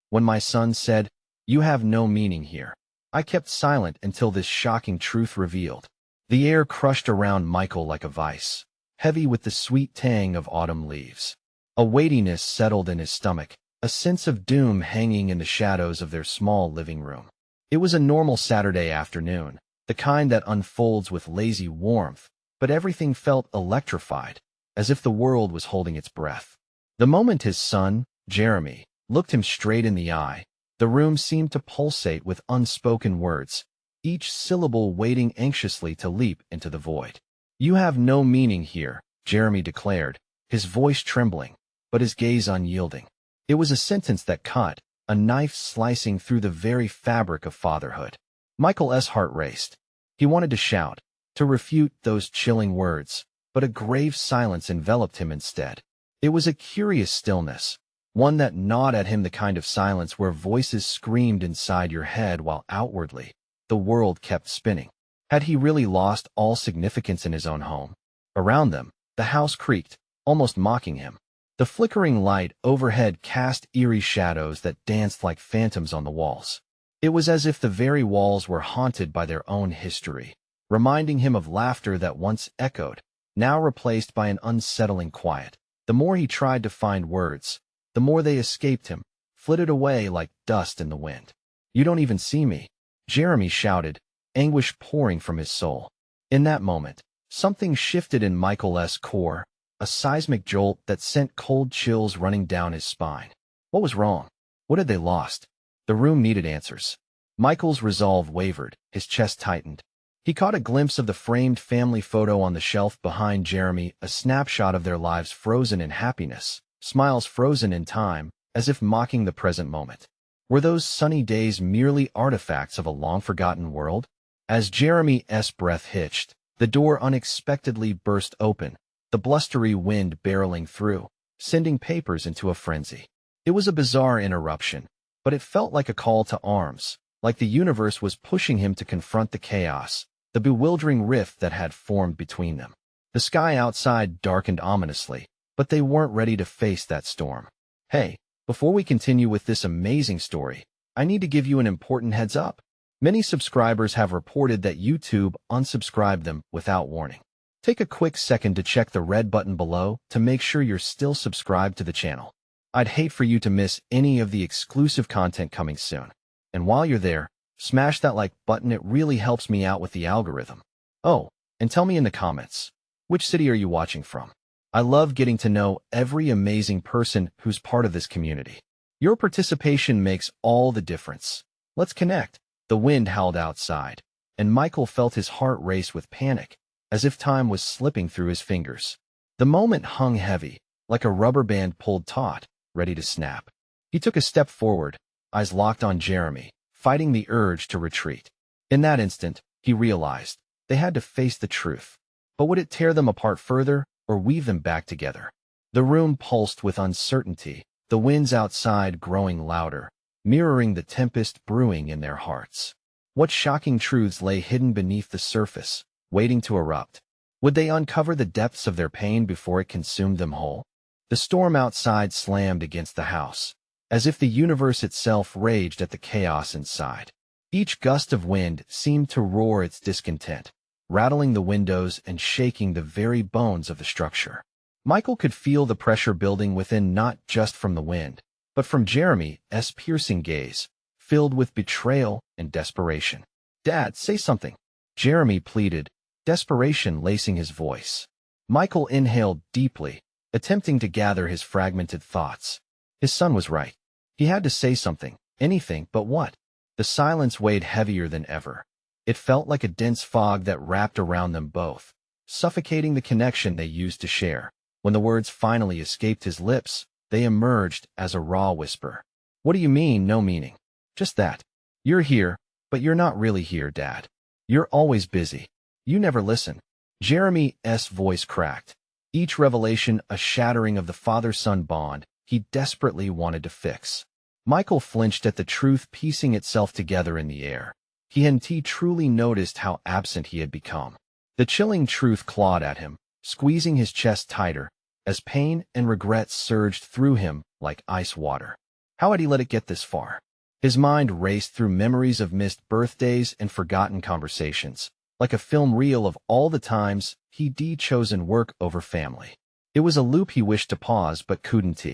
When my son said, "You have no meaning here," I kept silent until this shocking truth revealed. The air crushed around Michael like a vice, heavy with the sweet tang of autumn leaves. A weightiness settled in his stomach, a sense of doom hanging in the shadows of their small living room. It was a normal Saturday afternoon, the kind that unfolds with lazy warmth, but everything felt electrified, as if the world was holding its breath. The moment his son, Jeremy, looked him straight in the eye, the room seemed to pulsate with unspoken words, each syllable waiting anxiously to leap into the void. "You have no meaning here," Jeremy declared, his voice trembling, but his gaze unyielding. It was a sentence that cut, a knife slicing through the very fabric of fatherhood. Michael's heart raced. He wanted to shout, to refute those chilling words, but a grave silence enveloped him instead. It was a curious stillness, one that gnawed at him, the kind of silence where voices screamed inside your head while outwardly the world kept spinning. Had he really lost all significance in his own home? Around them, the house creaked, almost mocking him. The flickering light overhead cast eerie shadows that danced like phantoms on the walls. It was as if the very walls were haunted by their own history, reminding him of laughter that once echoed, now replaced by an unsettling quiet. The more he tried to find words, the more they escaped him, flitted away like dust in the wind. "You don't even see me," Jeremy shouted, anguish pouring from his soul. In that moment, something shifted in Michael's core, a seismic jolt that sent cold chills running down his spine. What was wrong? What had they lost? The room needed answers. Michael's resolve wavered, his chest tightened. He caught a glimpse of the framed family photo on the shelf behind Jeremy, a snapshot of their lives frozen in happiness, smiles frozen in time, as if mocking the present moment. Were those sunny days merely artifacts of a long-forgotten world? As Jeremy's breath hitched, the door unexpectedly burst open, the blustery wind barreling through, sending papers into a frenzy. It was a bizarre interruption, but it felt like a call to arms, like the universe was pushing him to confront the chaos, the bewildering rift that had formed between them. The sky outside darkened ominously, but they weren't ready to face that storm. "Hey, before we continue with this amazing story, I need to give you an important heads up. Many subscribers have reported that YouTube unsubscribed them without warning. Take a quick second to check the red button below to make sure you're still subscribed to the channel. I'd hate for you to miss any of the exclusive content coming soon. And while you're there, smash that like button, it really helps me out with the algorithm. Oh, and tell me in the comments, which city are you watching from? I love getting to know every amazing person who's part of this community. Your participation makes all the difference. Let's connect. The wind howled outside, and Michael felt his heart race with panic, as if time was slipping through his fingers. The moment hung heavy, like a rubber band pulled taut, ready to snap. He took a step forward, eyes locked on Jeremy, fighting the urge to retreat. In that instant, he realized they had to face the truth. But would it tear them apart further, or weave them back together? The room pulsed with uncertainty, the winds outside growing louder, mirroring the tempest brewing in their hearts. What shocking truths lay hidden beneath the surface, waiting to erupt? Would they uncover the depths of their pain before it consumed them whole? The storm outside slammed against the house, as if the universe itself raged at the chaos inside. Each gust of wind seemed to roar its discontent, rattling the windows and shaking the very bones of the structure. Michael could feel the pressure building within, not just from the wind, but from Jeremy's piercing gaze, filled with betrayal and desperation. "Dad, say something," Jeremy pleaded, desperation lacing his voice. Michael inhaled deeply, attempting to gather his fragmented thoughts. His son was right. He had to say something, anything, but what? The silence weighed heavier than ever. It felt like a dense fog that wrapped around them both, suffocating the connection they used to share. When the words finally escaped his lips, they emerged as a raw whisper. "What do you mean, no meaning?" "Just that. You're here, but you're not really here, Dad. You're always busy. You never listen." Jeremy's voice cracked, each revelation a shattering of the father-son bond he desperately wanted to fix. Michael flinched at the truth piecing itself together in the air. He hadn't truly noticed how absent he had become. The chilling truth clawed at him, squeezing his chest tighter, as pain and regret surged through him like ice water. How had he let it get this far? His mind raced through memories of missed birthdays and forgotten conversations, like a film reel of all the times he'd chosen work over family. It was a loop he wished to pause but couldn't.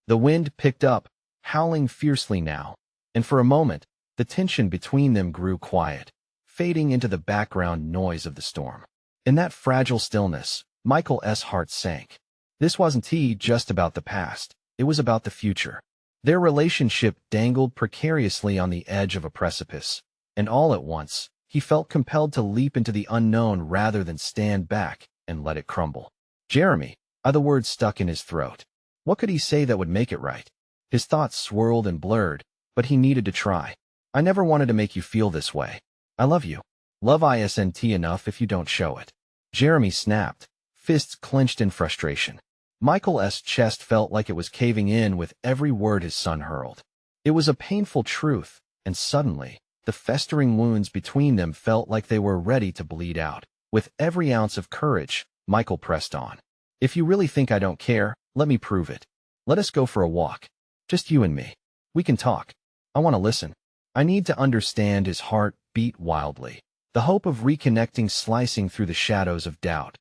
The wind picked up, howling fiercely now, and for a moment, the tension between them grew quiet, fading into the background noise of the storm. In that fragile stillness, Michael's heart sank. This wasn't just about the past, it was about the future. Their relationship dangled precariously on the edge of a precipice, and all at once, he felt compelled to leap into the unknown rather than stand back and let it crumble. Jeremy, the words stuck in his throat. What could he say that would make it right? His thoughts swirled and blurred, but he needed to try. I never wanted to make you feel this way. I love you. Love isn't enough if you don't show it. Jeremy snapped, fists clenched in frustration. Michael's chest felt like it was caving in with every word his son hurled. It was a painful truth, and suddenly, the festering wounds between them felt like they were ready to bleed out. With every ounce of courage, Michael pressed on. If you really think I don't care, let me prove it. Let us go for a walk. Just you and me. We can talk. I want to listen. I need to understand. His heart beat wildly, the hope of reconnecting slicing through the shadows of doubt.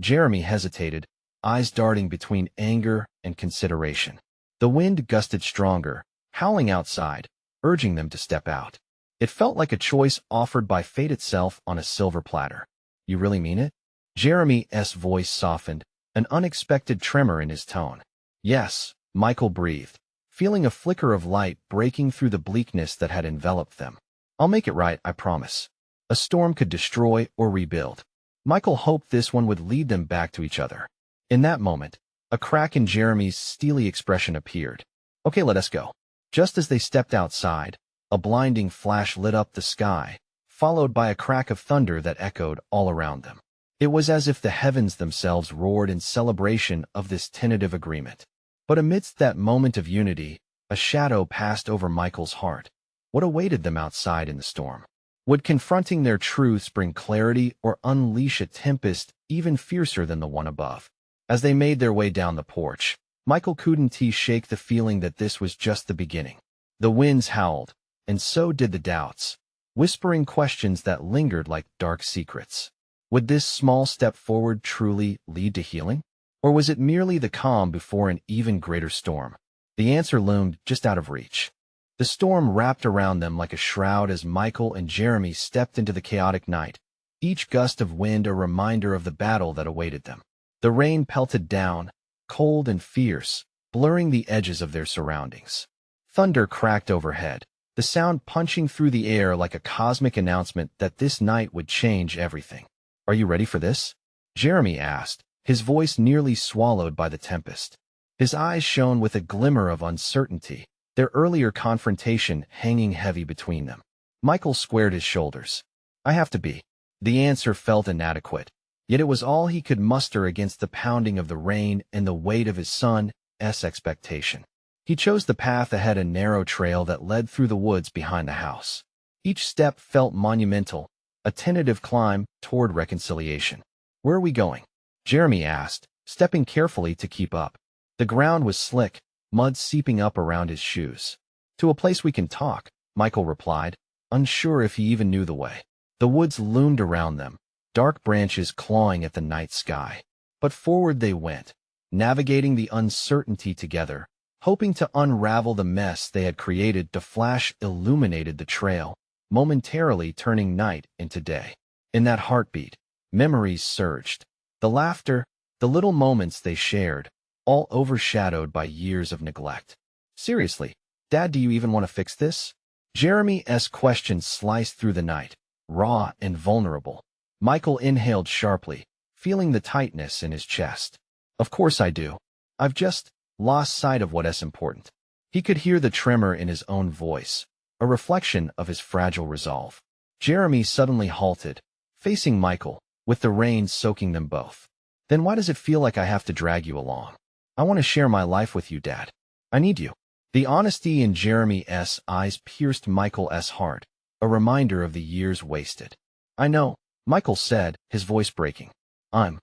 Jeremy hesitated, eyes darting between anger and consideration. The wind gusted stronger, howling outside, urging them to step out. It felt like a choice offered by fate itself on a silver platter. You really mean it? Jeremy's voice softened, an unexpected tremor in his tone. Yes, Michael breathed, feeling a flicker of light breaking through the bleakness that had enveloped them. I'll make it right, I promise. A storm could destroy or rebuild. Michael hoped this one would lead them back to each other. In that moment, a crack in Jeremy's steely expression appeared. Okay, let us go. Just as they stepped outside, a blinding flash lit up the sky, followed by a crack of thunder that echoed all around them. It was as if the heavens themselves roared in celebration of this tentative agreement. But amidst that moment of unity, a shadow passed over Michael's heart. What awaited them outside in the storm? Would confronting their truths bring clarity or unleash a tempest even fiercer than the one above? As they made their way down the porch, Michael couldn't shake the feeling that this was just the beginning. The winds howled, and so did the doubts, whispering questions that lingered like dark secrets. Would this small step forward truly lead to healing? Or was it merely the calm before an even greater storm? The answer loomed just out of reach. The storm wrapped around them like a shroud as Michael and Jeremy stepped into the chaotic night, each gust of wind a reminder of the battle that awaited them. The rain pelted down, cold and fierce, blurring the edges of their surroundings. Thunder cracked overhead, the sound punching through the air like a cosmic announcement that this night would change everything. Are you ready for this? Jeremy asked, his voice nearly swallowed by the tempest. His eyes shone with a glimmer of uncertainty, their earlier confrontation hanging heavy between them. Michael squared his shoulders. I have to be. The answer felt inadequate, yet it was all he could muster against the pounding of the rain and the weight of his son's expectation. He chose the path ahead, a narrow trail that led through the woods behind the house. Each step felt monumental, a tentative climb toward reconciliation. Where are we going? Jeremy asked, stepping carefully to keep up. The ground was slick, mud seeping up around his shoes. To a place we can talk, Michael replied, unsure if he even knew the way. The woods loomed around them, dark branches clawing at the night sky. But forward they went, navigating the uncertainty together, hoping to unravel the mess they had created. The flash illuminated the trail, momentarily turning night into day. In that heartbeat, memories surged. The laughter, the little moments they shared, all overshadowed by years of neglect. Seriously, Dad, do you even want to fix this? Jeremy's question sliced through the night, raw and vulnerable. Michael inhaled sharply, feeling the tightness in his chest. Of course I do. I've just lost sight of what's important. He could hear the tremor in his own voice, a reflection of his fragile resolve. Jeremy suddenly halted, facing Michael, with the rain soaking them both. Then why does it feel like I have to drag you along? I want to share my life with you, Dad. I need you. The honesty in Jeremy's eyes pierced Michael's heart, a reminder of the years wasted. I know, Michael said, his voice breaking. I'm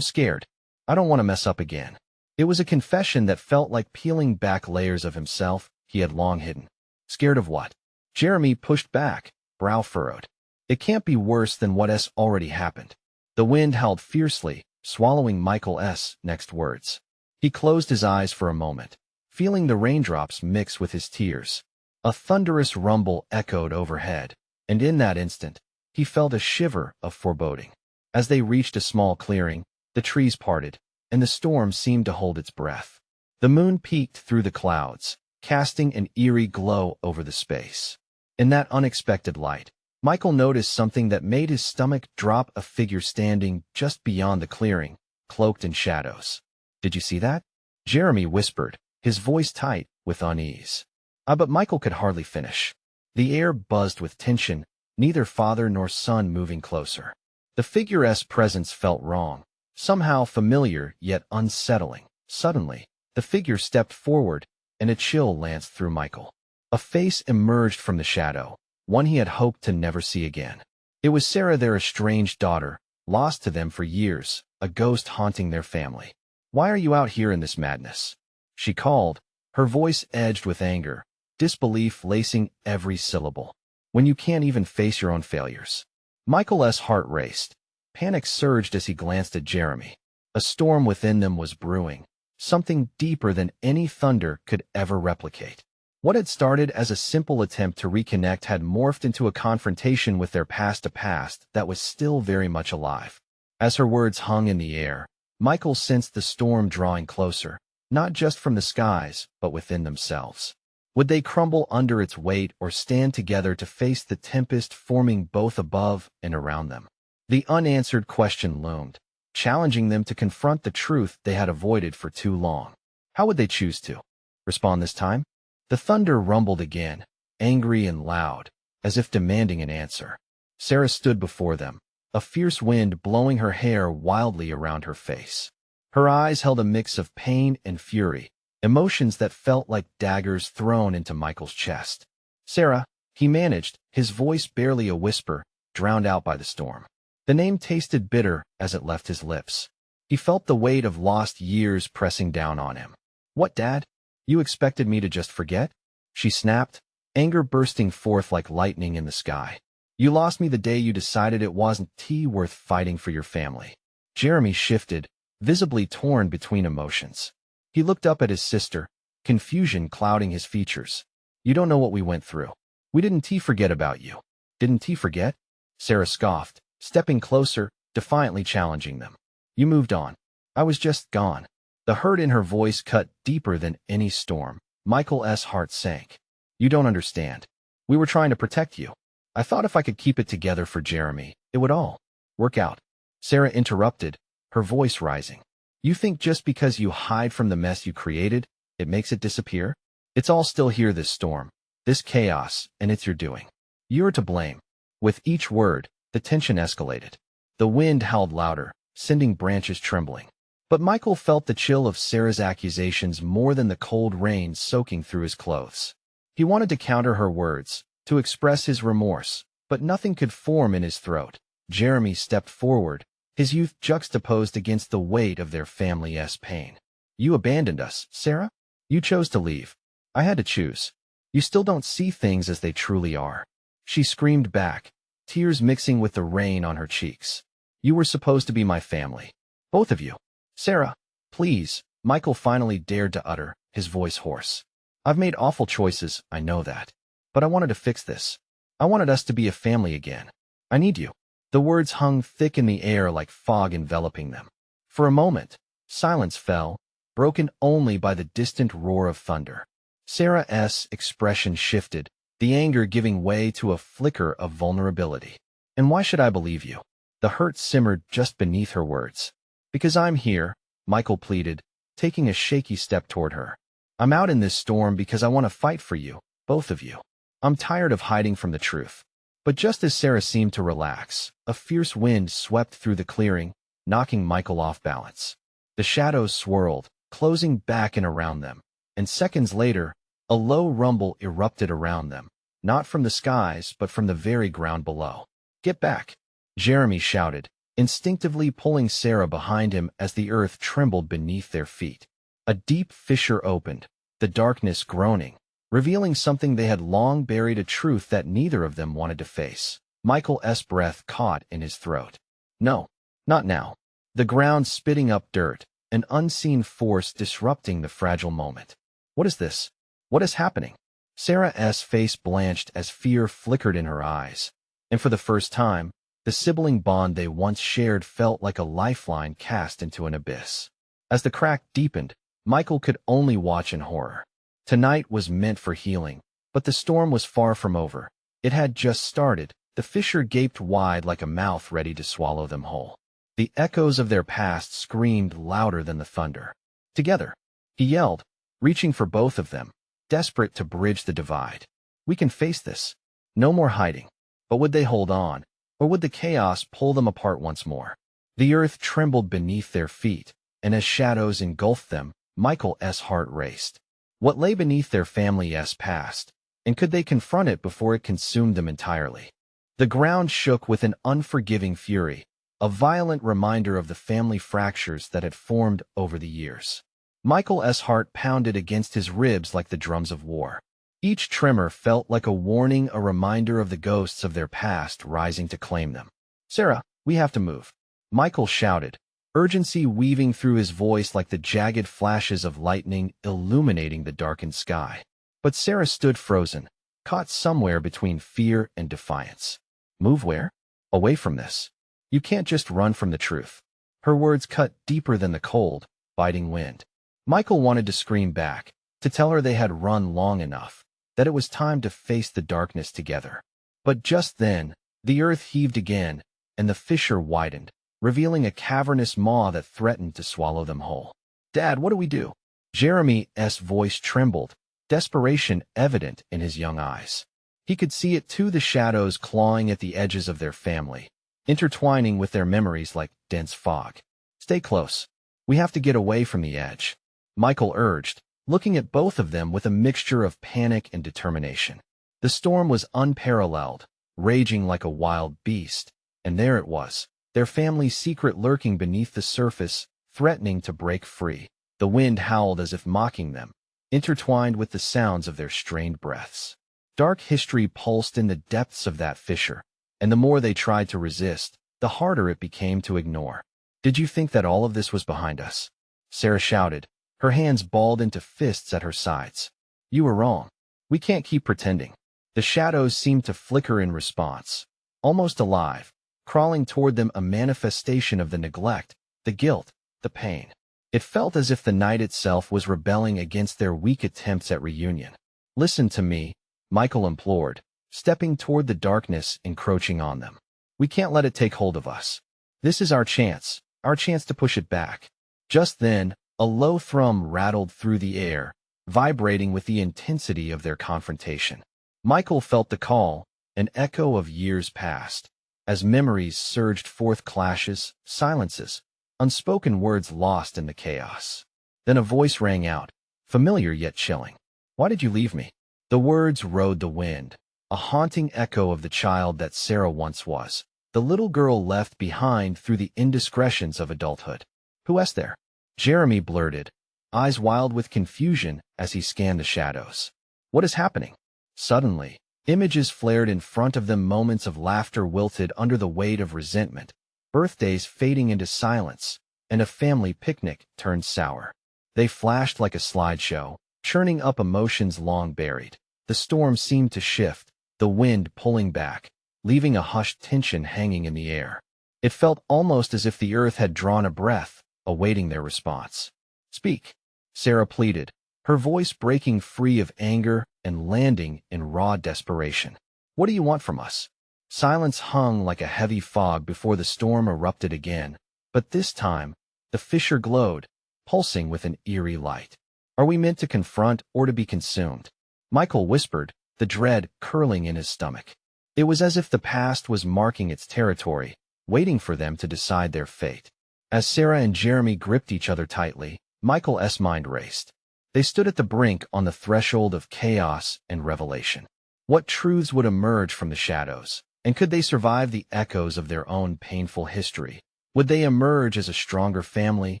scared. I don't want to mess up again. It was a confession that felt like peeling back layers of himself he had long hidden. Scared of what? Jeremy pushed back, brow furrowed. It can't be worse than what's already happened. The wind howled fiercely, swallowing Michael's next words. He closed his eyes for a moment, feeling the raindrops mix with his tears. A thunderous rumble echoed overhead, and in that instant, he felt a shiver of foreboding. As they reached a small clearing, the trees parted, and the storm seemed to hold its breath. The moon peeked through the clouds, casting an eerie glow over the space. In that unexpected light, Michael noticed something that made his stomach drop: a figure standing just beyond the clearing, cloaked in shadows. "Did you see that?" Jeremy whispered, his voice tight with unease. But Michael could hardly finish. The air buzzed with tension, neither father nor son moving closer. The figure's presence felt wrong, somehow familiar yet unsettling. Suddenly, the figure stepped forward, and a chill lanced through Michael. A face emerged from the shadow, one he had hoped to never see again. It was Sarah, their estranged daughter, lost to them for years, a ghost haunting their family. "Why are you out here in this madness?" she called, her voice edged with anger, disbelief lacing every syllable. "When you can't even face your own failures." Michael's heart raced. Panic surged as he glanced at Jeremy. A storm within them was brewing, something deeper than any thunder could ever replicate. What had started as a simple attempt to reconnect had morphed into a confrontation with their past, a past that was still very much alive. As her words hung in the air, Michael sensed the storm drawing closer, not just from the skies, but within themselves. Would they crumble under its weight or stand together to face the tempest forming both above and around them? The unanswered question loomed, challenging them to confront the truth they had avoided for too long. How would they choose to respond this time? The thunder rumbled again, angry and loud, as if demanding an answer. Sarah stood before them, a fierce wind blowing her hair wildly around her face. Her eyes held a mix of pain and fury, emotions that felt like daggers thrown into Michael's chest. "Sarah," he managed, his voice barely a whisper, drowned out by the storm. The name tasted bitter as it left his lips. He felt the weight of lost years pressing down on him. "What, Dad? You expected me to just forget?" she snapped, anger bursting forth like lightning in the sky. "You lost me the day you decided it wasn't worth fighting for your family." Jeremy shifted, visibly torn between emotions. He looked up at his sister, confusion clouding his features. "You don't know what we went through. We didn't forget about you." "Didn't forget?" Sarah scoffed, stepping closer, defiantly challenging them. "You moved on. I was just gone." The hurt in her voice cut deeper than any storm. Michael's heart sank. "You don't understand. We were trying to protect you. I thought if I could keep it together for Jeremy, it would all work out." Sarah interrupted, her voice rising. "You think just because you hide from the mess you created, it makes it disappear? It's all still here, this storm, this chaos, and it's your doing. You're to blame." With each word, the tension escalated. The wind howled louder, sending branches trembling. But Michael felt the chill of Sarah's accusations more than the cold rain soaking through his clothes. He wanted to counter her words, to express his remorse, but nothing could form in his throat. Jeremy stepped forward, his youth juxtaposed against the weight of their family's pain. "You abandoned us, Sarah? You chose to leave. I had to choose. You still don't see things as they truly are." She screamed back, tears mixing with the rain on her cheeks. "You were supposed to be my family. Both of you." "Sarah, please," Michael finally dared to utter, his voice hoarse. "I've made awful choices, I know that. But I wanted to fix this. I wanted us to be a family again. I need you." The words hung thick in the air like fog enveloping them. For a moment, silence fell, broken only by the distant roar of thunder. Sarah's expression shifted, the anger giving way to a flicker of vulnerability. "And why should I believe you?" The hurt simmered just beneath her words. "Because I'm here," Michael pleaded, taking a shaky step toward her. "I'm out in this storm because I want to fight for you, both of you. I'm tired of hiding from the truth." But just as Sarah seemed to relax, a fierce wind swept through the clearing, knocking Michael off balance. The shadows swirled, closing back and around them, and seconds later, a low rumble erupted around them, not from the skies but from the very ground below. "Get back!" Jeremy shouted, instinctively pulling Sarah behind him as the earth trembled beneath their feet. A deep fissure opened, the darkness groaning, revealing something they had long buried, a truth that neither of them wanted to face. Michael's breath caught in his throat. No, not now. The ground spitting up dirt, an unseen force disrupting the fragile moment. What is this? What is happening? Sarah's face blanched as fear flickered in her eyes, and for the first time, the sibling bond they once shared felt like a lifeline cast into an abyss. As the crack deepened, Michael could only watch in horror. Tonight was meant for healing, but the storm was far from over. It had just started. The fissure gaped wide like a mouth ready to swallow them whole. The echoes of their past screamed louder than the thunder. Together, he yelled, reaching for both of them, desperate to bridge the divide. We can face this. No more hiding. But would they hold on, or would the chaos pull them apart once more? The earth trembled beneath their feet, and as shadows engulfed them, Michael's heart raced. What lay beneath their family's past, and could they confront it before it consumed them entirely? The ground shook with an unforgiving fury, a violent reminder of the family fractures that had formed over the years. Michael's heart pounded against his ribs like the drums of war. Each tremor felt like a warning, a reminder of the ghosts of their past rising to claim them. Sarah, we have to move. Michael shouted, urgency weaving through his voice like the jagged flashes of lightning illuminating the darkened sky. But Sarah stood frozen, caught somewhere between fear and defiance. Move where? Away from this. You can't just run from the truth. Her words cut deeper than the cold, biting wind. Michael wanted to scream back, to tell her they had run long enough, that it was time to face the darkness together. But just then, the earth heaved again, and the fissure widened, revealing a cavernous maw that threatened to swallow them whole. Dad, what do we do? Jeremy's voice trembled, desperation evident in his young eyes. He could see it too, the shadows clawing at the edges of their family, intertwining with their memories like dense fog. Stay close. We have to get away from the edge, Michael urged, looking at both of them with a mixture of panic and determination. The storm was unparalleled, raging like a wild beast, and there it was, their family's secret lurking beneath the surface, threatening to break free. The wind howled as if mocking them, intertwined with the sounds of their strained breaths. Dark history pulsed in the depths of that fissure, and the more they tried to resist, the harder it became to ignore. Did you think that all of this was behind us? Sarah shouted, her hands balled into fists at her sides. You were wrong. We can't keep pretending. The shadows seemed to flicker in response, almost alive, crawling toward them, a manifestation of the neglect, the guilt, the pain. It felt as if the night itself was rebelling against their weak attempts at reunion. Listen to me, Michael implored, stepping toward the darkness encroaching on them. We can't let it take hold of us. This is our chance to push it back. Just then, a low thrum rattled through the air, vibrating with the intensity of their confrontation. Michael felt the call, an echo of years past. As memories surged forth, clashes, silences, unspoken words lost in the chaos. Then a voice rang out, familiar yet chilling. Why did you leave me? The words rode the wind, a haunting echo of the child that Sarah once was, the little girl left behind through the indiscretions of adulthood. Who is there? Jeremy blurted, eyes wild with confusion as he scanned the shadows. What is happening? Suddenly, images flared in front of them, moments of laughter wilted under the weight of resentment, birthdays fading into silence, and a family picnic turned sour. They flashed like a slideshow, churning up emotions long buried. The storm seemed to shift, the wind pulling back, leaving a hushed tension hanging in the air. It felt almost as if the earth had drawn a breath, awaiting their response. Speak, Sarah pleaded, her voice breaking free of anger and landing in raw desperation. What do you want from us? Silence hung like a heavy fog before the storm erupted again, but this time, the fissure glowed, pulsing with an eerie light. Are we meant to confront or to be consumed? Michael whispered, the dread curling in his stomach. It was as if the past was marking its territory, waiting for them to decide their fate. As Sarah and Jeremy gripped each other tightly, Michael's mind raced. They stood at the brink, on the threshold of chaos and revelation. What truths would emerge from the shadows, and could they survive the echoes of their own painful history? Would they emerge as a stronger family,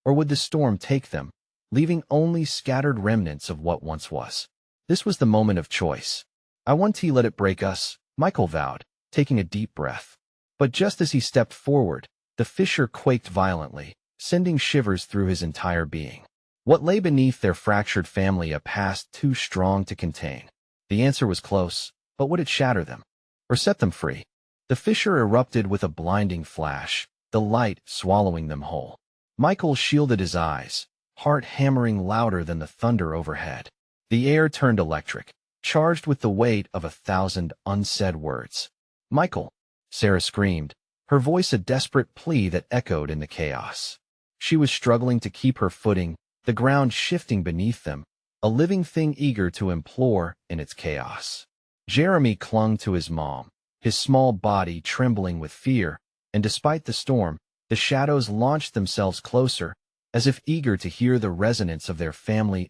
or would the storm take them, leaving only scattered remnants of what once was? This was the moment of choice. I won't let it break us, Michael vowed, taking a deep breath. But just as he stepped forward, the fissure quaked violently, sending shivers through his entire being. What lay beneath their fractured family, a past too strong to contain? The answer was close, but would it shatter them? Or set them free? The fissure erupted with a blinding flash, the light swallowing them whole. Michael shielded his eyes, heart hammering louder than the thunder overhead. The air turned electric, charged with the weight of 1,000 unsaid words. "Michael!" Sarah screamed, her voice a desperate plea that echoed in the chaos. She was struggling to keep her footing, the ground shifting beneath them, a living thing eager to implore in its chaos. Jeremy clung to his mom, his small body trembling with fear, and despite the storm, the shadows launched themselves closer, as if eager to hear the resonance of their family's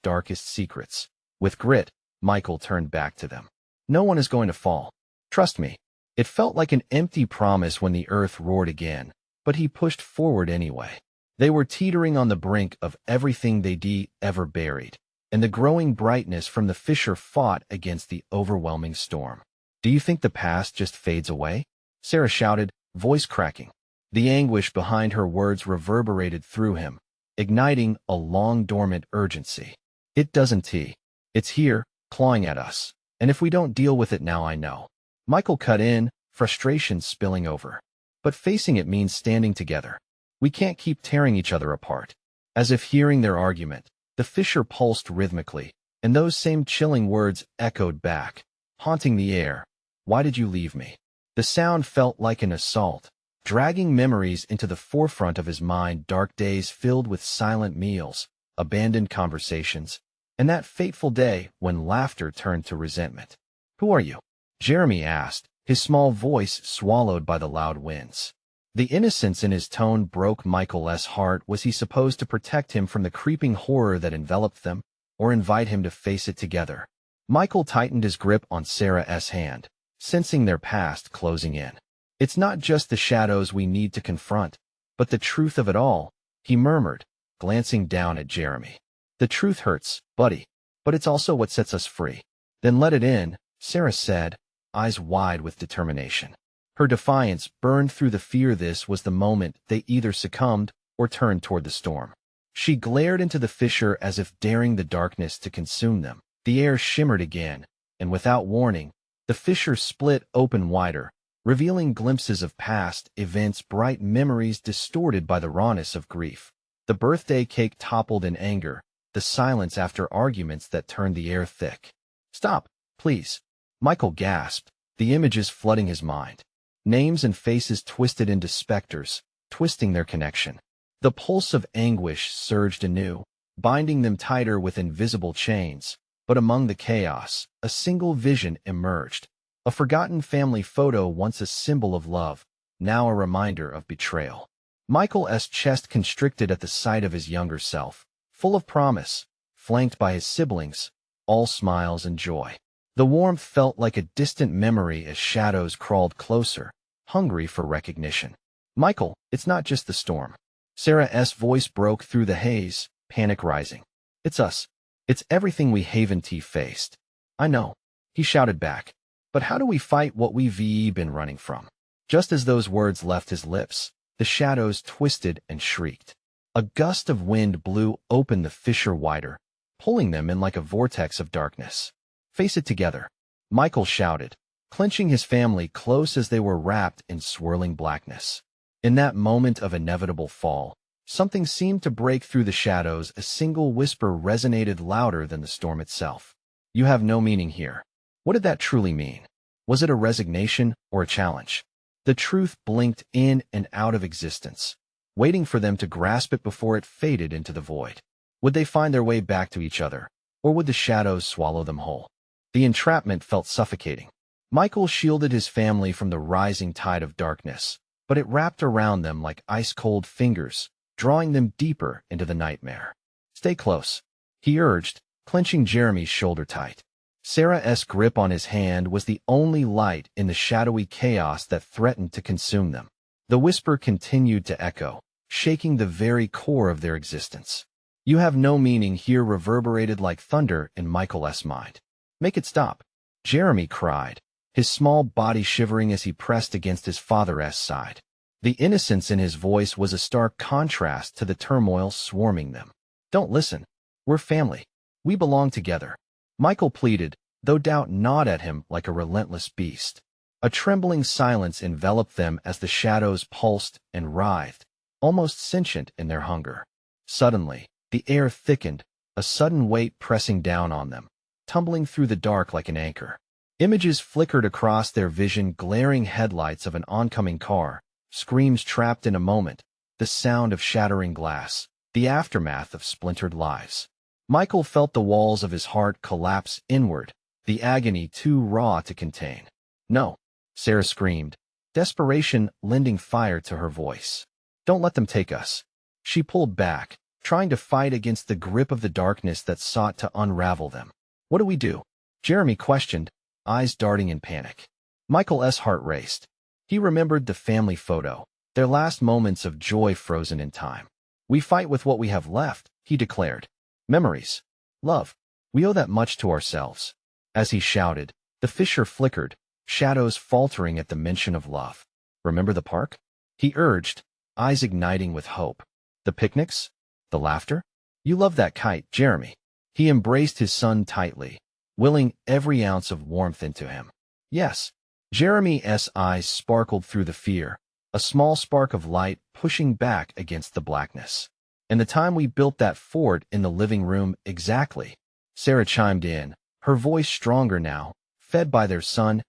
darkest secrets. With grit, Michael turned back to them. "No one is going to fall. Trust me." It felt like an empty promise when the earth roared again, but he pushed forward anyway. They were teetering on the brink of everything they'd ever buried, and the growing brightness from the fissure fought against the overwhelming storm. "Do you think the past just fades away?" Sarah shouted, voice cracking. The anguish behind her words reverberated through him, igniting a long-dormant urgency. "It doesn't. It's here, clawing at us, and if we don't deal with it now, I know." Michael cut in, frustration spilling over. "But facing it means standing together. We can't keep tearing each other apart." As if hearing their argument, the fissure pulsed rhythmically, and those same chilling words echoed back, haunting the air. "Why did you leave me?" The sound felt like an assault, dragging memories into the forefront of his mind, dark days filled with silent meals, abandoned conversations, and that fateful day when laughter turned to resentment. "Who are you?" Jeremy asked, his small voice swallowed by the loud winds. The innocence in his tone broke Michael's heart. Was he supposed to protect him from the creeping horror that enveloped them, or invite him to face it together? Michael tightened his grip on Sarah's hand, sensing their past closing in. "It's not just the shadows we need to confront, but the truth of it all," he murmured, glancing down at Jeremy. "The truth hurts, buddy, but it's also what sets us free." "Then let it in," Sarah said, eyes wide with determination. Her defiance burned through the fear. This was the moment they either succumbed or turned toward the storm. She glared into the fissure as if daring the darkness to consume them. The air shimmered again, and without warning, the fissure split open wider, revealing glimpses of past events, bright memories distorted by the rawness of grief. The birthday cake toppled in anger, the silence after arguments that turned the air thick. "Stop, please," Michael gasped, the images flooding his mind. Names and faces twisted into specters, twisting their connection. The pulse of anguish surged anew, binding them tighter with invisible chains. But among the chaos, a single vision emerged. A forgotten family photo, once a symbol of love, now a reminder of betrayal. Michael's chest constricted at the sight of his younger self, full of promise, flanked by his siblings, all smiles and joy. The warmth felt like a distant memory as shadows crawled closer, hungry for recognition. "Michael, it's not just the storm." Sarah's voice broke through the haze, panic rising. "It's us. It's everything we haven't faced." "I know," he shouted back. "But how do we fight what we've been running from?" Just as those words left his lips, the shadows twisted and shrieked. A gust of wind blew open the fissure wider, pulling them in like a vortex of darkness. "Face it together," Michael shouted, clenching his family close as they were wrapped in swirling blackness. In that moment of inevitable fall, something seemed to break through the shadows. A single whisper resonated louder than the storm itself. "You have no meaning here." What did that truly mean? Was it a resignation or a challenge? The truth blinked in and out of existence, waiting for them to grasp it before it faded into the void. Would they find their way back to each other, or would the shadows swallow them whole? The entrapment felt suffocating. Michael shielded his family from the rising tide of darkness, but it wrapped around them like ice-cold fingers, drawing them deeper into the nightmare. "Stay close," he urged, clenching Jeremy's shoulder tight. Sarah's grip on his hand was the only light in the shadowy chaos that threatened to consume them. The whisper continued to echo, shaking the very core of their existence. "You have no meaning here," reverberated like thunder in Michael's mind. "Make it stop," Jeremy cried, his small body shivering as he pressed against his father's side. The innocence in his voice was a stark contrast to the turmoil swarming them. "Don't listen. We're family. We belong together," Michael pleaded, though doubt gnawed at him like a relentless beast. A trembling silence enveloped them as the shadows pulsed and writhed, almost sentient in their hunger. Suddenly, the air thickened, a sudden weight pressing down on them, tumbling through the dark like an anchor. Images flickered across their vision, glaring headlights of an oncoming car, screams trapped in a moment, the sound of shattering glass, the aftermath of splintered lives. Michael felt the walls of his heart collapse inward, the agony too raw to contain. "No," Sarah screamed, desperation lending fire to her voice. "Don't let them take us." She pulled back, trying to fight against the grip of the darkness that sought to unravel them. "What do we do?" Jeremy questioned, eyes darting in panic. Michael's heart raced. He remembered the family photo, their last moments of joy frozen in time. "We fight with what we have left," he declared. "Memories. Love. We owe that much to ourselves." As he shouted, the fissure flickered, shadows faltering at the mention of love. "Remember the park?" he urged, eyes igniting with hope. "The picnics? The laughter? You love that kite, Jeremy." He embraced his son tightly, willing every ounce of warmth into him. "Yes." Jeremy's eyes sparkled through the fear, a small spark of light pushing back against the blackness. "And the time we built that fort in the living room, exactly," Sarah chimed in, her voice stronger now, fed by their son's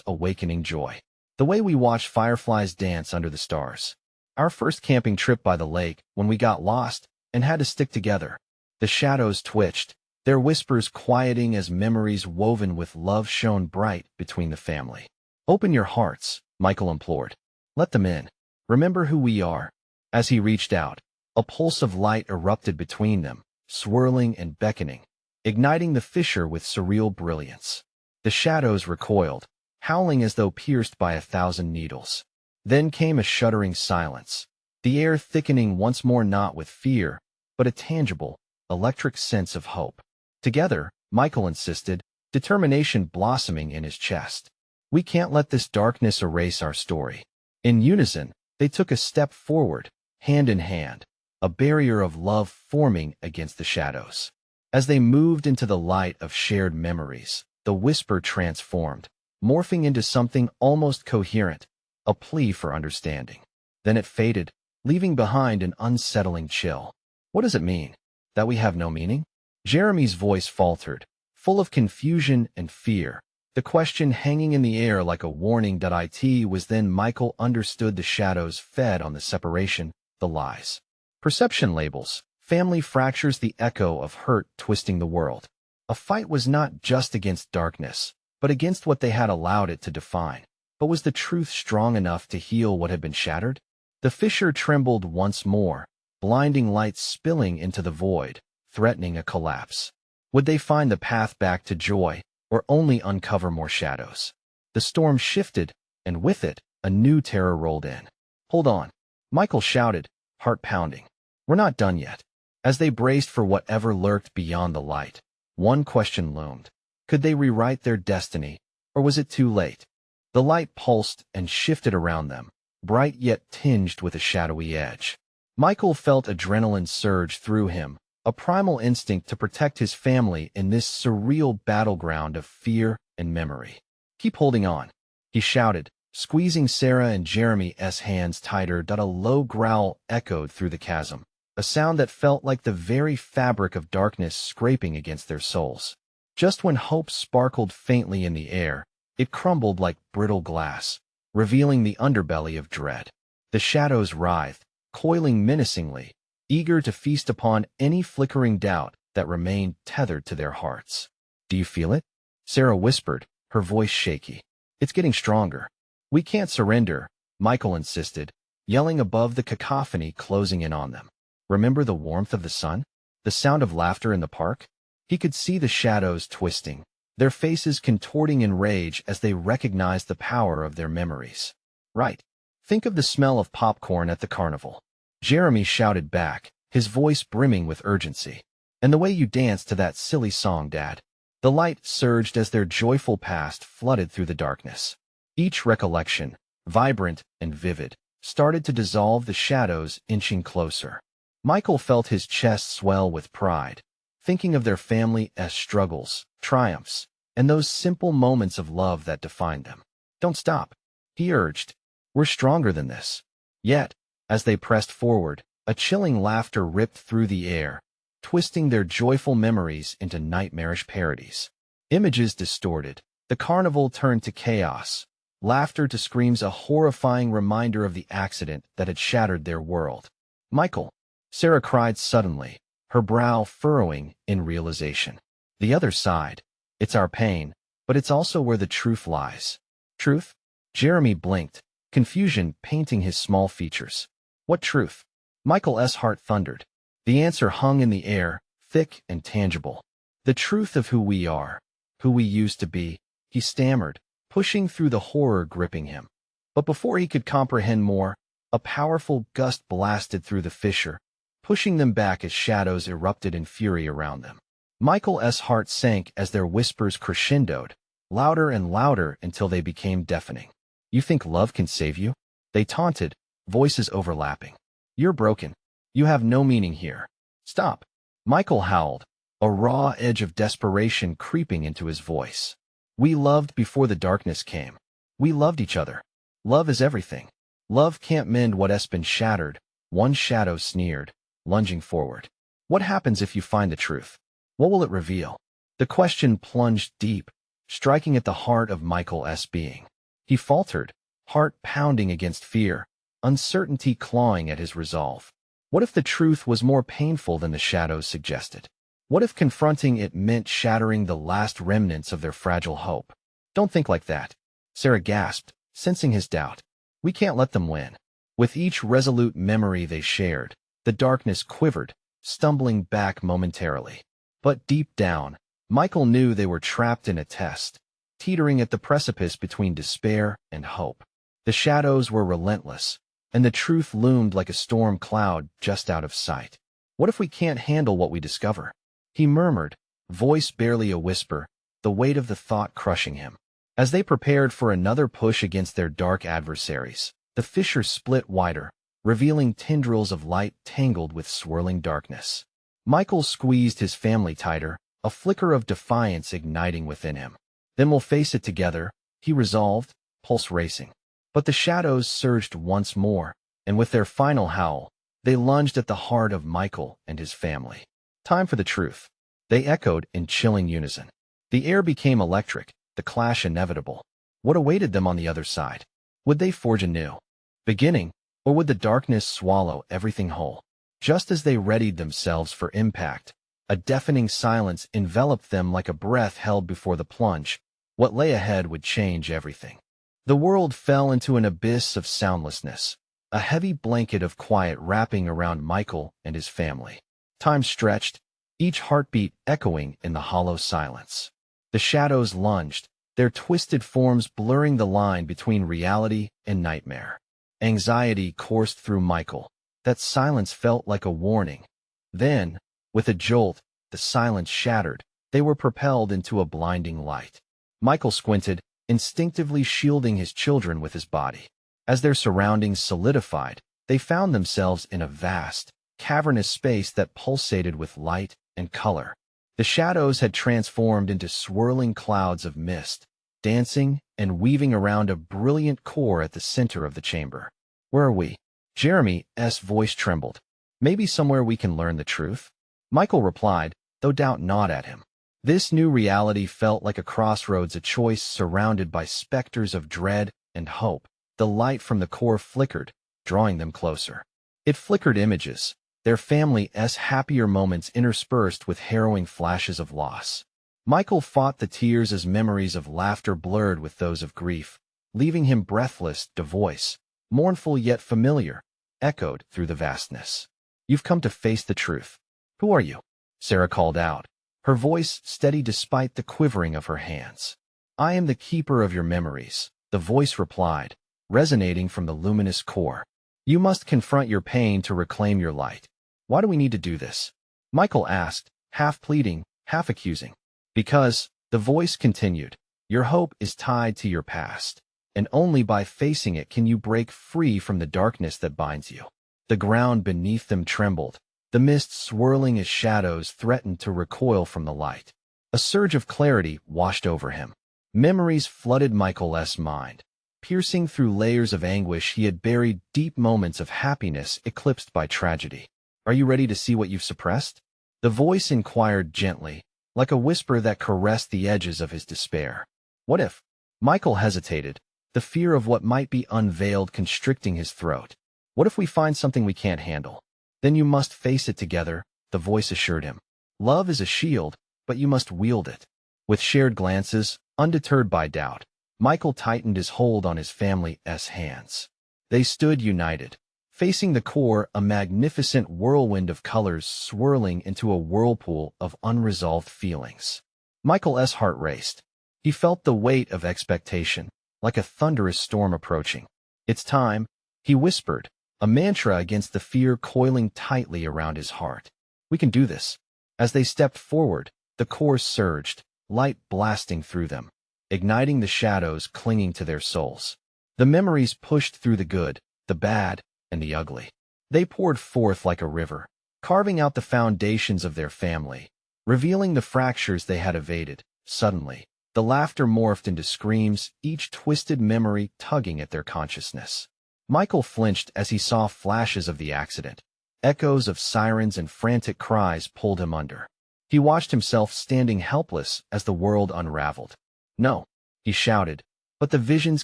awakening joy. "The way we watched fireflies dance under the stars. Our first camping trip by the lake when we got lost and had to stick together." The shadows twitched, their whispers quieting as memories woven with love shone bright between the family. "Open your hearts," Michael implored. "Let them in. Remember who we are." As he reached out, a pulse of light erupted between them, swirling and beckoning, igniting the fissure with surreal brilliance. The shadows recoiled, howling as though pierced by 1,000 needles. Then came a shuddering silence, the air thickening once more, not with fear, but a tangible, electric sense of hope. Together, Michael insisted, determination blossoming in his chest. "We can't let this darkness erase our story." In unison, they took a step forward, hand in hand, a barrier of love forming against the shadows. As they moved into the light of shared memories, the whisper transformed, morphing into something almost coherent, a plea for understanding. Then it faded, leaving behind an unsettling chill. "What does it mean? That we have no meaning?" Jeremy's voice faltered, full of confusion and fear, the question hanging in the air like a warning. It was then Michael understood the shadows fed on the separation, the lies. Perception labels, family fractures, the echo of hurt twisting the world. A fight was not just against darkness, but against what they had allowed it to define. But was the truth strong enough to heal what had been shattered? The fissure trembled once more, blinding light spilling into the void, threatening a collapse. Would they find the path back to joy, or only uncover more shadows? The storm shifted, and with it, a new terror rolled in. "Hold on," Michael shouted, heart pounding. "We're not done yet." As they braced for whatever lurked beyond the light, one question loomed. Could they rewrite their destiny, or was it too late? The light pulsed and shifted around them, bright yet tinged with a shadowy edge. Michael felt adrenaline surge through him, a primal instinct to protect his family in this surreal battleground of fear and memory. "Keep holding on," he shouted, squeezing Sarah and Jeremy's hands tighter. A low growl echoed through the chasm, a sound that felt like the very fabric of darkness scraping against their souls. Just when hope sparkled faintly in the air, it crumbled like brittle glass, revealing the underbelly of dread. The shadows writhed, coiling menacingly, eager to feast upon any flickering doubt that remained tethered to their hearts. "Do you feel it?" Sarah whispered, her voice shaky. "It's getting stronger." "We can't surrender," Michael insisted, yelling above the cacophony closing in on them. "Remember the warmth of the sun? The sound of laughter in the park?" He could see the shadows twisting, their faces contorting in rage as they recognized the power of their memories. "Right. Think of the smell of popcorn at the carnival." Jeremy shouted back, his voice brimming with urgency. And the way you danced to that silly song, Dad. The light surged as their joyful past flooded through the darkness. Each recollection, vibrant and vivid, started to dissolve the shadows inching closer. Michael felt his chest swell with pride, thinking of their family's struggles, triumphs, and those simple moments of love that defined them. Don't stop, he urged. We're stronger than this. Yet, as they pressed forward, a chilling laughter ripped through the air, twisting their joyful memories into nightmarish parodies. Images distorted, the carnival turned to chaos, laughter to screams, a horrifying reminder of the accident that had shattered their world. Michael, Sarah cried suddenly, her brow furrowing in realization. The other side. It's our pain, but it's also where the truth lies. Truth? Jeremy blinked, confusion painting his small features. What truth? Michael's heart thundered. The answer hung in the air, thick and tangible. The truth of who we are, who we used to be, he stammered, pushing through the horror gripping him. But before he could comprehend more, a powerful gust blasted through the fissure, pushing them back as shadows erupted in fury around them. Michael's heart sank as their whispers crescendoed, louder and louder until they became deafening. You think love can save you? They taunted, voices overlapping. You're broken. You have no meaning here. Stop. Michael howled, a raw edge of desperation creeping into his voice. We loved before the darkness came. We loved each other. Love is everything. Love can't mend what's been shattered, one shadow sneered, lunging forward. What happens if you find the truth? What will it reveal? The question plunged deep, striking at the heart of Michael's being. He faltered, heart pounding against fear, uncertainty clawing at his resolve. What if the truth was more painful than the shadows suggested? What if confronting it meant shattering the last remnants of their fragile hope? Don't think like that, Sarah gasped, sensing his doubt. We can't let them win. With each resolute memory they shared, the darkness quivered, stumbling back momentarily. But deep down, Michael knew they were trapped in a test, teetering at the precipice between despair and hope. The shadows were relentless, and the truth loomed like a storm cloud just out of sight. What if we can't handle what we discover? He murmured, voice barely a whisper, the weight of the thought crushing him. As they prepared for another push against their dark adversaries, the fissure split wider, revealing tendrils of light tangled with swirling darkness. Michael squeezed his family tighter, a flicker of defiance igniting within him. Then we'll face it together, he resolved, pulse racing. But the shadows surged once more, and with their final howl, they lunged at the heart of Michael and his family. Time for the truth. They echoed in chilling unison. The air became electric, the clash inevitable. What awaited them on the other side? Would they forge a new beginning, or would the darkness swallow everything whole? Just as they readied themselves for impact, a deafening silence enveloped them like a breath held before the plunge. What lay ahead would change everything. The world fell into an abyss of soundlessness, a heavy blanket of quiet wrapping around Michael and his family. Time stretched, each heartbeat echoing in the hollow silence. The shadows lunged, their twisted forms blurring the line between reality and nightmare. Anxiety coursed through Michael. That silence felt like a warning. Then, with a jolt, the silence shattered. They were propelled into a blinding light. Michael squinted, instinctively shielding his children with his body. As their surroundings solidified, they found themselves in a vast, cavernous space that pulsated with light and color. The shadows had transformed into swirling clouds of mist, dancing and weaving around a brilliant core at the center of the chamber. Where are we? Jeremy's voice trembled. Maybe somewhere we can learn the truth? Michael replied, though doubt gnawed at him. This new reality felt like a crossroads, a choice surrounded by specters of dread and hope. The light from the core flickered, drawing them closer. It flickered images, their family's happier moments interspersed with harrowing flashes of loss. Michael fought the tears as memories of laughter blurred with those of grief, leaving him breathless. The voice, mournful yet familiar, echoed through the vastness. You've come to face the truth. Who are you? Sarah called out, her voice steady despite the quivering of her hands. I am the keeper of your memories, the voice replied, resonating from the luminous core. You must confront your pain to reclaim your light. Why do we need to do this? Michael asked, half pleading, half accusing. Because, the voice continued, your hope is tied to your past, and only by facing it can you break free from the darkness that binds you. The ground beneath them trembled, the mist swirling as shadows threatened to recoil from the light. A surge of clarity washed over him. Memories flooded Michael's mind, piercing through layers of anguish he had buried, deep moments of happiness eclipsed by tragedy. Are you ready to see what you've suppressed? The voice inquired gently, like a whisper that caressed the edges of his despair. What if? Michael hesitated, the fear of what might be unveiled constricting his throat. What if we find something we can't handle? Then you must face it together, the voice assured him. Love is a shield, but you must wield it. With shared glances, undeterred by doubt, Michael tightened his hold on his family's hands. They stood united, facing the core, a magnificent whirlwind of colors swirling into a whirlpool of unresolved feelings. Michael's heart raced. He felt the weight of expectation, like a thunderous storm approaching. It's time, he whispered, a mantra against the fear coiling tightly around his heart. We can do this. As they stepped forward, the core surged, light blasting through them, igniting the shadows clinging to their souls. The memories pushed through the good, the bad, and the ugly. They poured forth like a river, carving out the foundations of their family, revealing the fractures they had evaded. Suddenly, the laughter morphed into screams, each twisted memory tugging at their consciousness. Michael flinched as he saw flashes of the accident. Echoes of sirens and frantic cries pulled him under. He watched himself standing helpless as the world unraveled. No, he shouted, but the visions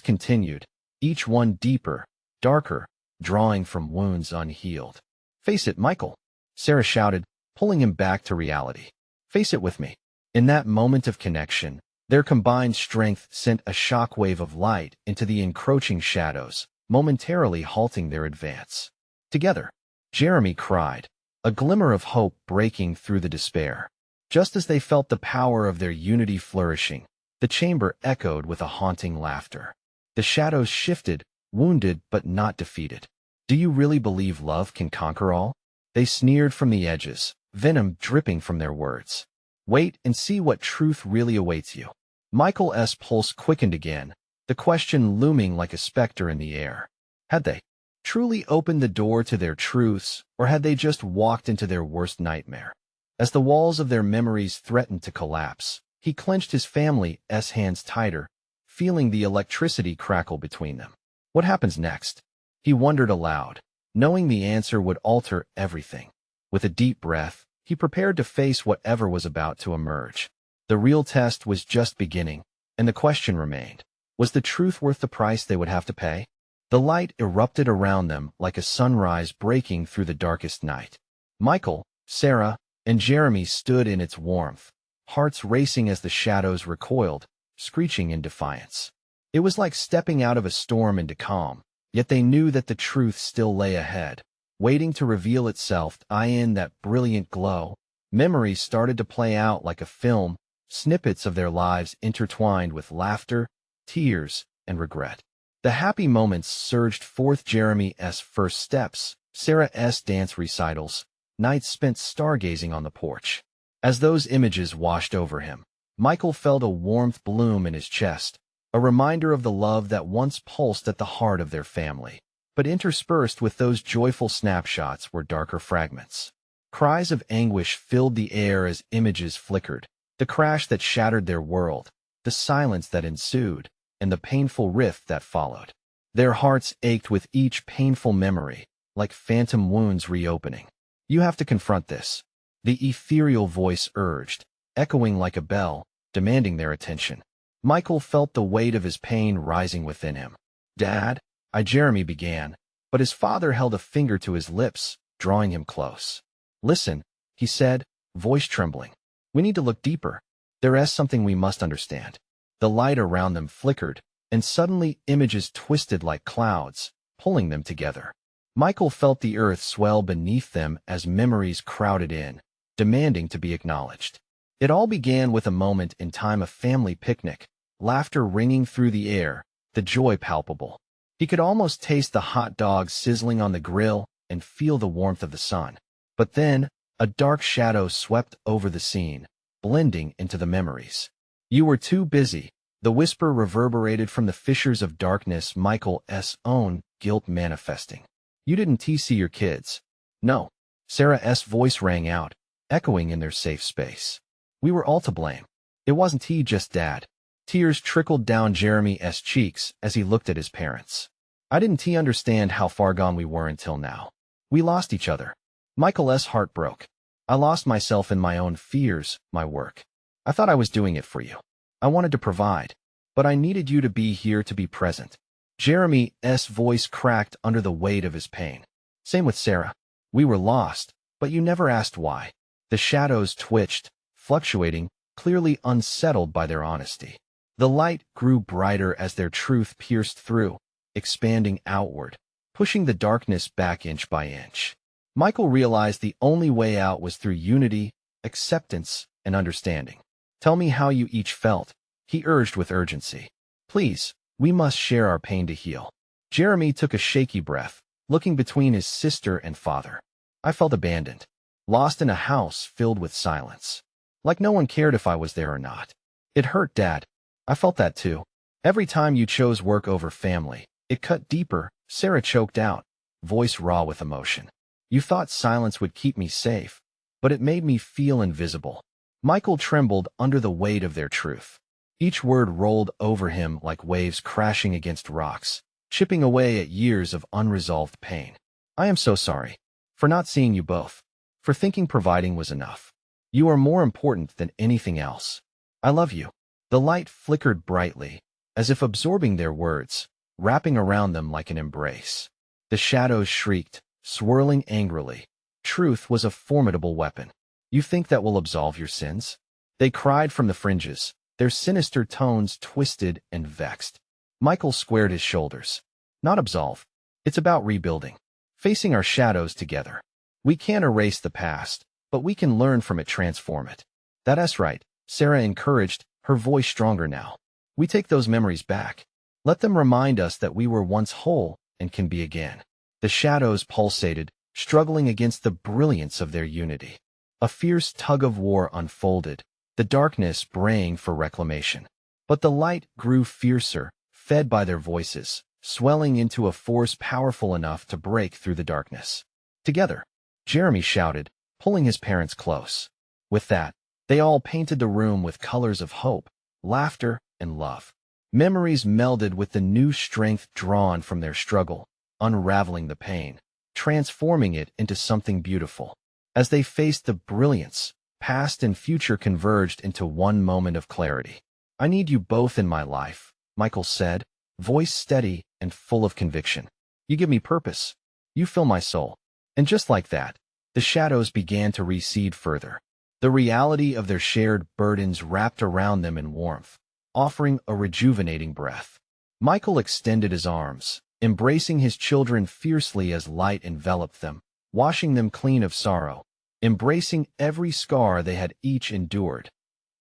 continued, each one deeper, darker, drawing from wounds unhealed. Face it, Michael, Sarah shouted, pulling him back to reality. Face it with me. In that moment of connection, their combined strength sent a shockwave of light into the encroaching shadows, momentarily halting their advance. Together, Jeremy cried, a glimmer of hope breaking through the despair. Just as they felt the power of their unity flourishing, the chamber echoed with a haunting laughter. The shadows shifted, wounded but not defeated. Do you really believe love can conquer all? They sneered from the edges, venom dripping from their words. Wait and see what truth really awaits you. Michael's pulse quickened again, the question looming like a specter in the air. Had they truly opened the door to their truths, or had they just walked into their worst nightmare? As the walls of their memories threatened to collapse, he clenched his family's hands tighter, feeling the electricity crackle between them. What happens next? He wondered aloud, knowing the answer would alter everything. With a deep breath, he prepared to face whatever was about to emerge. The real test was just beginning, and the question remained. Was the truth worth the price they would have to pay? The light erupted around them like a sunrise breaking through the darkest night. Michael, Sarah, and Jeremy stood in its warmth, hearts racing as the shadows recoiled, screeching in defiance. It was like stepping out of a storm into calm, yet they knew that the truth still lay ahead, waiting to reveal itself. In that brilliant glow, memories started to play out like a film, snippets of their lives intertwined with laughter, tears, and regret. The happy moments surged forth: Jeremy's first steps, Sarah's dance recitals, nights spent stargazing on the porch. As those images washed over him, Michael felt a warmth bloom in his chest, a reminder of the love that once pulsed at the heart of their family. But interspersed with those joyful snapshots were darker fragments. Cries of anguish filled the air as images flickered, the crash that shattered their world, the silence that ensued, and the painful rift that followed. Their hearts ached with each painful memory, like phantom wounds reopening. You have to confront this, the ethereal voice urged, echoing like a bell, demanding their attention. Michael felt the weight of his pain rising within him. Dad, Jeremy began, but his father held a finger to his lips, drawing him close. Listen, he said, voice trembling. We need to look deeper. There is something we must understand. The light around them flickered, and suddenly images twisted like clouds, pulling them together. Michael felt the earth swell beneath them as memories crowded in, demanding to be acknowledged. It all began with a moment in time: a family picnic, laughter ringing through the air, the joy palpable. He could almost taste the hot dogs sizzling on the grill and feel the warmth of the sun. But then, a dark shadow swept over the scene, blending into the memories. You were too busy. The whisper reverberated from the fissures of darkness, Michael's own guilt manifesting. You didn't see your kids. No. Sarah's voice rang out, echoing in their safe space. We were all to blame. It wasn't he, just Dad. Tears trickled down Jeremy's cheeks as he looked at his parents. I didn't understand how far gone we were until now. We lost each other. Michael's heart broke. I lost myself in my own fears, my work. I thought I was doing it for you. I wanted to provide, but I needed you to be here, to be present. Jeremy's voice cracked under the weight of his pain. Same with Sarah. We were lost, but you never asked why. The shadows twitched, fluctuating, clearly unsettled by their honesty. The light grew brighter as their truth pierced through, expanding outward, pushing the darkness back inch by inch. Michael realized the only way out was through unity, acceptance, and understanding. Tell me how you each felt, he urged with urgency. Please, we must share our pain to heal. Jeremy took a shaky breath, looking between his sister and father. I felt abandoned, lost in a house filled with silence. Like no one cared if I was there or not. It hurt, Dad. I felt that too. Every time you chose work over family, it cut deeper, Sarah choked out, voice raw with emotion. You thought silence would keep me safe, but it made me feel invisible. Michael trembled under the weight of their truth. Each word rolled over him like waves crashing against rocks, chipping away at years of unresolved pain. I am so sorry. For not seeing you both. For thinking providing was enough. You are more important than anything else. I love you. The light flickered brightly, as if absorbing their words, wrapping around them like an embrace. The shadows shrieked, swirling angrily. Truth was a formidable weapon. You think that will absolve your sins? They cried from the fringes, their sinister tones twisted and vexed. Michael squared his shoulders. Not absolve. It's about rebuilding. Facing our shadows together. We can't erase the past, but we can learn from it, transform it. That's right, Sarah encouraged, her voice stronger now. We take those memories back. Let them remind us that we were once whole and can be again. The shadows pulsated, struggling against the brilliance of their unity. A fierce tug-of-war unfolded, the darkness braying for reclamation. But the light grew fiercer, fed by their voices, swelling into a force powerful enough to break through the darkness. Together, Jeremy shouted, pulling his parents close. With that, they all painted the room with colors of hope, laughter, and love. Memories melded with the new strength drawn from their struggle, unraveling the pain, transforming it into something beautiful. As they faced the brilliance, past and future converged into one moment of clarity. I need you both in my life, Michael said, voice steady and full of conviction. You give me purpose. You fill my soul. And just like that, the shadows began to recede further. The reality of their shared burdens wrapped around them in warmth, offering a rejuvenating breath. Michael extended his arms, embracing his children fiercely as light enveloped them, washing them clean of sorrow, embracing every scar they had each endured.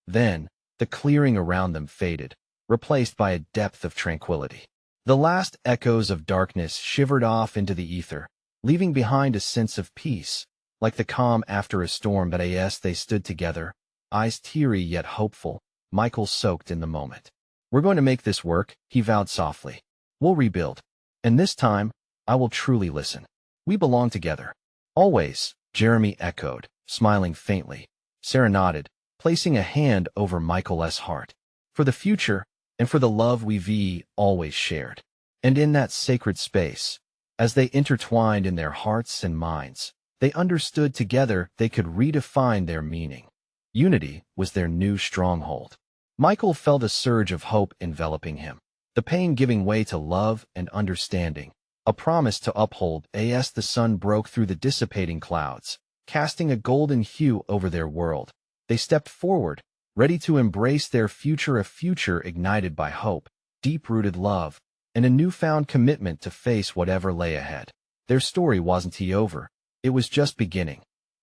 Then, the clearing around them faded, replaced by a depth of tranquility. The last echoes of darkness shivered off into the ether, leaving behind a sense of peace, like the calm after a storm. But as they stood together, eyes teary yet hopeful, Michael soaked in the moment. We're going to make this work, he vowed softly. We'll rebuild. And this time, I will truly listen. We belong together. Always, Jeremy echoed, smiling faintly. Sarah nodded, placing a hand over Michael's heart. For the future, and for the love we've always shared. And in that sacred space, as they intertwined in their hearts and minds, they understood together they could redefine their meaning. Unity was their new stronghold. Michael felt a surge of hope enveloping him, the pain giving way to love and understanding, a promise to uphold. As the sun broke through the dissipating clouds, casting a golden hue over their world, they stepped forward, ready to embrace their future, a future ignited by hope, deep-rooted love, and a newfound commitment to face whatever lay ahead. Their story wasn't over. It was just beginning.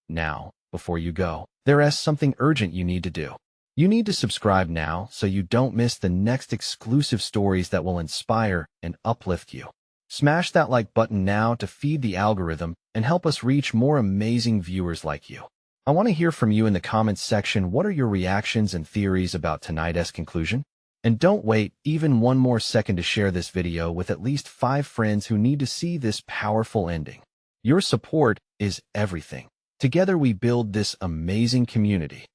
Now, before you go, there's something urgent you need to do. You need to subscribe now so you don't miss the next exclusive stories that will inspire and uplift you. Smash that like button now to feed the algorithm and help us reach more amazing viewers like you. I want to hear from you in the comments section. What are your reactions and theories about tonight's conclusion? And don't wait even one more second to share this video with at least 5 friends who need to see this powerful ending. Your support is everything. Together we build this amazing community.